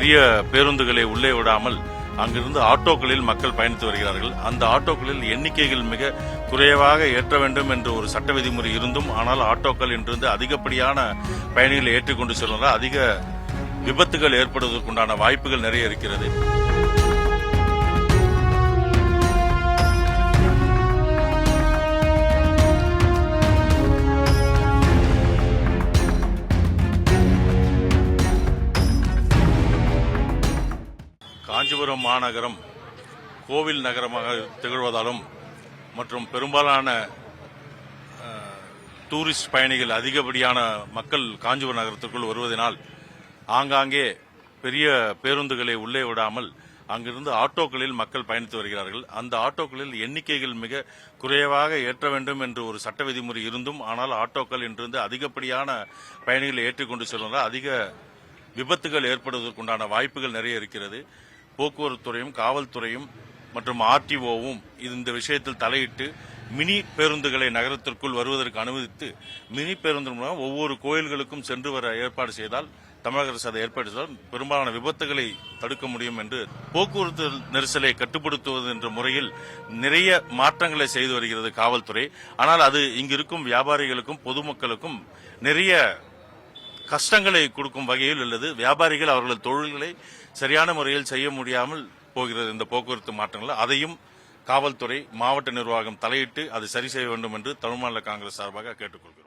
பெரிய பேருந்துகளை உள்ளே விடாமல் அங்கிருந்து ஆட்டோக்களில் மக்கள் பயணித்து வருகிறார்கள். அந்த ஆட்டோக்களில் எண்ணிக்கைகள் மிக குறைவாக ஏற்ற வேண்டும் என்று ஒரு சட்ட விதிமுறை இருந்தும், ஆனால் ஆட்டோக்கள் இன்றிருந்து அதிகப்படியான பயணிகளை ஏற்றிக்கொண்டு செல்வதால் அதிக விபத்துகள் ஏற்படுவதற்குண்டான வாய்ப்புகள் நிறைய இருக்கிறது. காஞ்சிபுரம் மாநகரம் கோவில் நகரமாக திகழ்வதாலும் மற்றும் பெரும்பாலான டூரிஸ்ட் பயணிகள் அதிகப்படியான மக்கள் காஞ்சிபுரம் நகரத்திற்குள் வருவதனால் ஆங்காங்கே பெரிய பேருந்துகளை உள்ளே விடாமல் அங்கிருந்து ஆட்டோக்களில் மக்கள் பயணித்து வருகிறார்கள். அந்த ஆட்டோக்களில் எண்ணிக்கைகள் மிக குறைவாக ஏற்ற வேண்டும் என்று ஒரு சட்ட விதிமுறை இருந்தும், ஆனால் ஆட்டோக்கள் இன்றிருந்து அதிகப்படியான பயணிகளை ஏற்றிக்கொண்டு செல்வதால் அதிக விபத்துகள் ஏற்படுவதற்குண்டான வாய்ப்புகள் நிறைய இருக்கிறது. போக்குவரத்து துறையும் காவல்துறையும் மற்றும் ஆர்டிஓவும் இந்த விஷயத்தில் தலையிட்டு மினி பேருந்துகளை நகரத்திற்குள் வருவதற்கு அனுமதித்து மினி பேருந்து மூலம் ஒவ்வொரு கோயில்களுக்கும் சென்று வர ஏற்பாடு செய்தால், தமிழக அரசு அதை ஏற்பாடு செய்தால் பெரும்பாலான விபத்துகளை தடுக்க முடியும் என்று போக்குவரத்து நெரிசலை கட்டுப்படுத்துவது என்ற முறையில் நிறைய மாற்றங்களை செய்து வருகிறது காவல்துறை. ஆனால் அது இங்கிருக்கும் வியாபாரிகளுக்கும் பொதுமக்களுக்கும் நிறைய கஷ்டங்களை கொடுக்கும் வகையில் உள்ளது. வியாபாரிகள் அவர்களது தொழில்களை சரியான முறையில் செய்ய முடியாமல் போகிறது. இந்த போக்குவரத்து மாற்றங்கள் அதையும் காவல்துறை மாவட்ட நிர்வாகம் தலையிட்டு அதை சரி செய்ய வேண்டும் என்று தமிழ் மாநில காங்கிரஸ் சார்பாக கேட்டுக்கொள்கிறோம்.